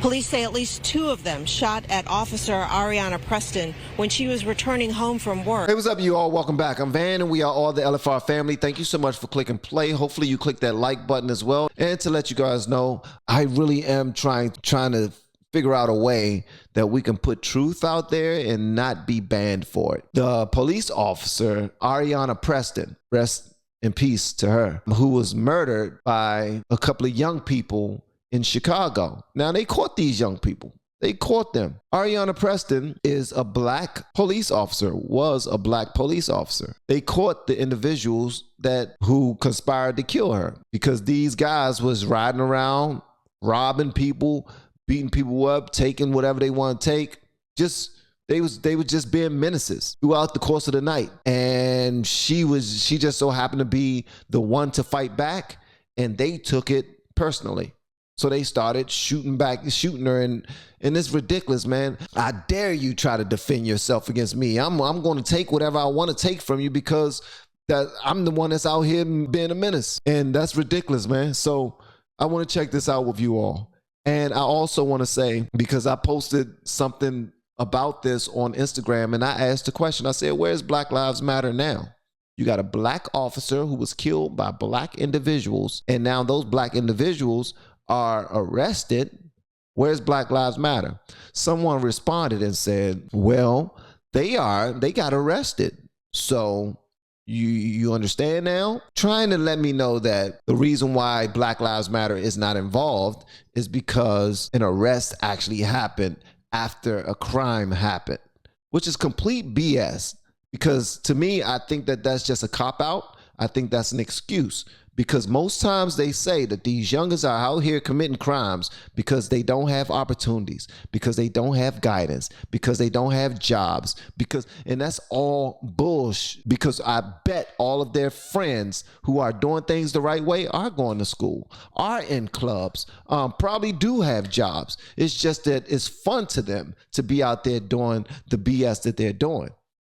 Police say at least 2 of them shot at Officer Ariana Preston when she was returning home from work. Hey, what's up, you all? Welcome back. I'm Van, and we are all the LFR family. Thank you so much for clicking play. Hopefully you click that like button as well. And to let you guys know, I really am trying to figure out a way that we can put truth out there and not be banned for it. The police officer, Ariana Preston, rest in peace to her, who was murdered by a couple of young people in Chicago. Now, they caught these young people. They caught them. Ariana Preston is a black police officer, was a black police officer. They caught the individuals who conspired to kill her because these guys was riding around, robbing people, beating people up, taking whatever they want to take. They were just being menaces throughout the course of the night. And she just so happened to be the one to fight back, and they took it personally. So they started shooting her, and it's ridiculous, man. I dare you try to defend yourself against me. I'm going to take whatever I want to take from you because I'm the one that's out here being a menace. And that's ridiculous, man. So I want to check this out with you all. And I also want to say, because I posted something about this on Instagram, and I asked the question, I said, where's Black Lives Matter now? You got a black officer who was killed by black individuals, and now those black individuals are arrested. Where's Black Lives Matter? Someone responded and said, well, they got arrested. So you understand now? Trying to let me know that the reason why Black Lives Matter is not involved is because an arrest actually happened after a crime happened, which is complete BS. Because to me, I think that's just a cop-out. I think that's an excuse. Because most times they say that these youngers are out here committing crimes because they don't have opportunities, because they don't have guidance, because they don't have jobs, and that's all bullshit. Because I bet all of their friends who are doing things the right way are going to school, are in clubs, probably do have jobs. It's just that it's fun to them to be out there doing the BS that they're doing.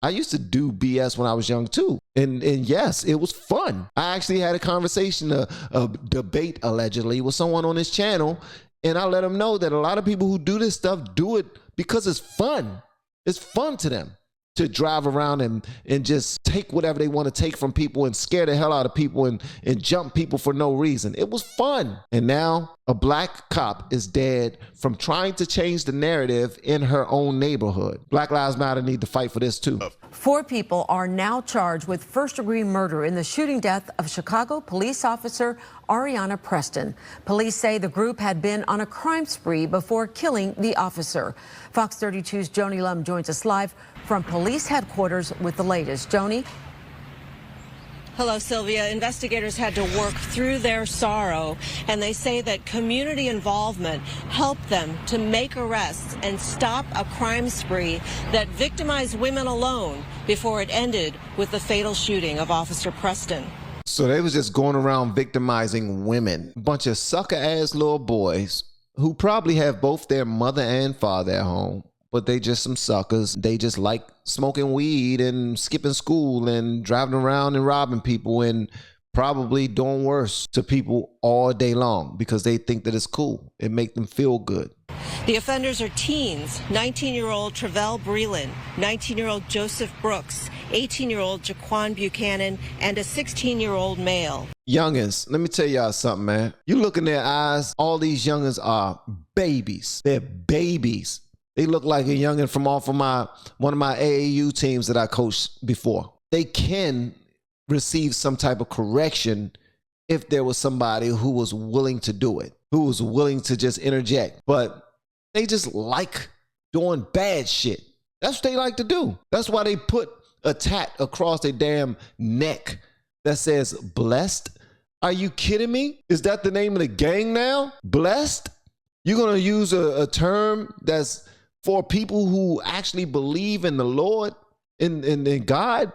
I used to do BS when I was young too. And yes, it was fun. I actually had a conversation, a debate allegedly with someone on this channel. And I let them know that a lot of people who do this stuff do it because it's fun. It's fun to them to drive around and just take whatever they want to take from people and scare the hell out of people and jump people for no reason. It was fun. And now a black cop is dead from trying to change the narrative in her own neighborhood. Black Lives Matter need to fight for this too. 4 people are now charged with first-degree murder in the shooting death of Chicago police officer Ariana Preston. Police say the group had been on a crime spree before killing the officer. Fox 32's Joni Lum joins us live from police headquarters with the latest. Joni? Hello, Sylvia. Investigators had to work through their sorrow, and they say that community involvement helped them to make arrests and stop a crime spree that victimized women alone before it ended with the fatal shooting of Officer Preston. So they was just going around victimizing women. A bunch of sucker-ass little boys who probably have both their mother and father at home, but they just some suckers. They just like smoking weed and skipping school and driving around and robbing people and probably doing worse to people all day long because they think that it's cool. It make them feel good. The offenders are teens: 19-year-old Travell Breland, 19-year-old Joseph Brooks, 18-year-old Jaquan Buchanan, and a 16-year-old male. Youngins, let me tell y'all something, man. You look in their eyes, all these youngins are babies. They're babies. They look like a youngin from off of one of my AAU teams that I coached before. They can receive some type of correction if there was somebody who was willing to do it, who was willing to just interject. But they just like doing bad shit. That's what they like to do. That's why they put a tat across their damn neck that says blessed. Are you kidding me? Is that the name of the gang now? Blessed? You're going to use a term that's for people who actually believe in the Lord, in God,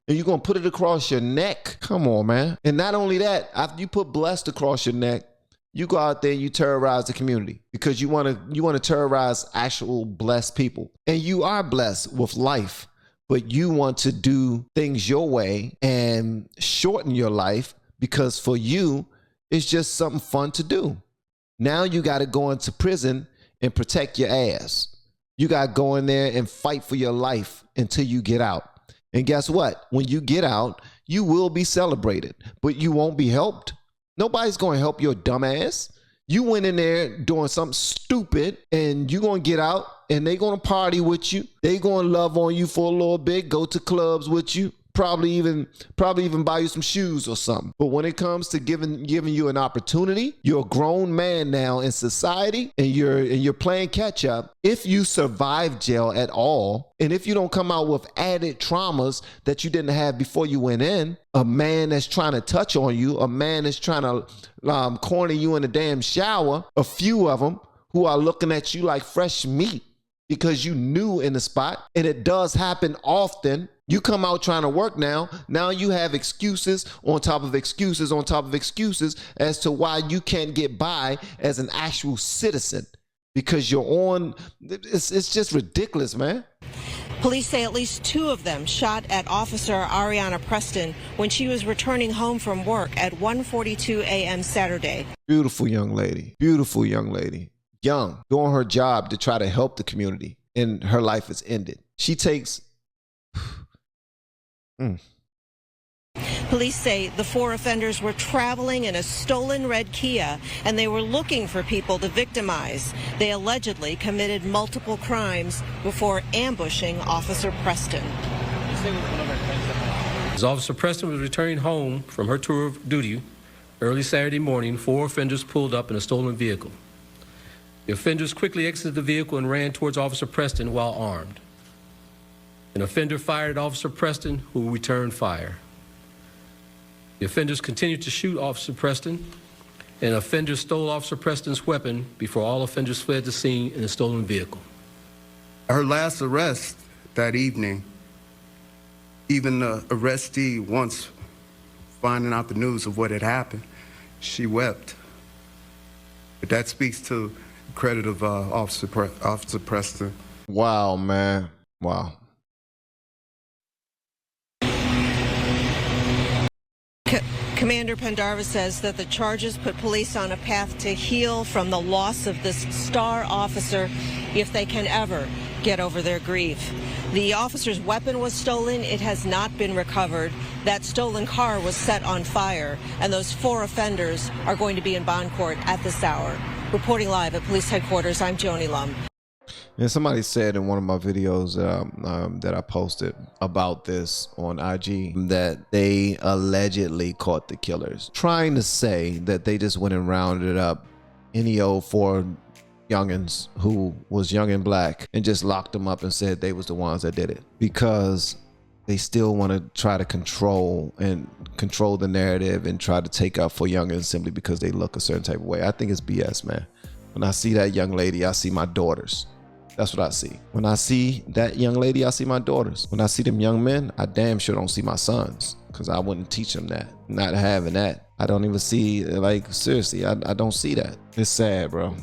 and you're going to put it across your neck? Come on, man. And not only that, after you put blessed across your neck, you go out there and you terrorize the community because you want to terrorize actual blessed people. And you are blessed with life, but you want to do things your way and shorten your life because for you, it's just something fun to do. Now you got to go into prison and protect your ass. You got to go in there and fight for your life until you get out. And guess what? When you get out, you will be celebrated, but you won't be helped. Nobody's going to help your dumb ass. You went in there doing something stupid and you're going to get out and they're going to party with you. They're going to love on you for a little bit, go to clubs with you, probably even buy you some shoes or something. But when it comes to giving you an opportunity, you're a grown man now in society and you're playing catch up. If you survive jail at all, and if you don't come out with added traumas that you didn't have before you went in, a man that's trying to touch on you, a man that's trying to corner you in the damn shower, a few of them who are looking at you like fresh meat because you new in the spot, and it does happen often. You come out trying to work now you have excuses on top of excuses on top of excuses as to why you can't get by as an actual citizen because you're on, it's just ridiculous, man. Police say at least 2 of them shot at Officer Ariana Preston when she was returning home from work at 1:42 a.m. Saturday. Beautiful young lady, young, doing her job to try to help the community, and her life is ended. She takes... Police say the 4 offenders were traveling in a stolen red Kia and they were looking for people to victimize. They allegedly committed multiple crimes before ambushing Officer Preston. As Officer Preston was returning home from her tour of duty early Saturday morning, 4 offenders pulled up in a stolen vehicle. The offenders quickly exited the vehicle and ran towards Officer Preston while armed. An offender fired at Officer Preston, who returned fire. The offenders continued to shoot Officer Preston, and an offender stole Officer Preston's weapon before all offenders fled the scene in a stolen vehicle. Her last arrest that evening, even the arrestee, once finding out the news of what had happened, she wept. But that speaks to the credit of Officer Preston. Wow, man. Wow. Commander Pendarvis says that the charges put police on a path to heal from the loss of this star officer if they can ever get over their grief. The officer's weapon was stolen. It has not been recovered. That stolen car was set on fire, and those 4 offenders are going to be in bond court at this hour. Reporting live at police headquarters, I'm Joni Lum. And somebody said in one of my videos that I posted about this on IG that they allegedly caught the killers, trying to say that they just went and rounded up any old 4 youngins who was young and black and just locked them up and said they was the ones that did it, because they still want to try to control the narrative and try to take out for youngins simply because they look a certain type of way. I think it's BS, man. When I see that young lady, I see my daughters. That's what I see. When I see that young lady, I see my daughters. When I see them young men, I damn sure don't see my sons, because I wouldn't teach them that. Not having that. I don't even see, like, seriously, I don't see that. It's sad, bro.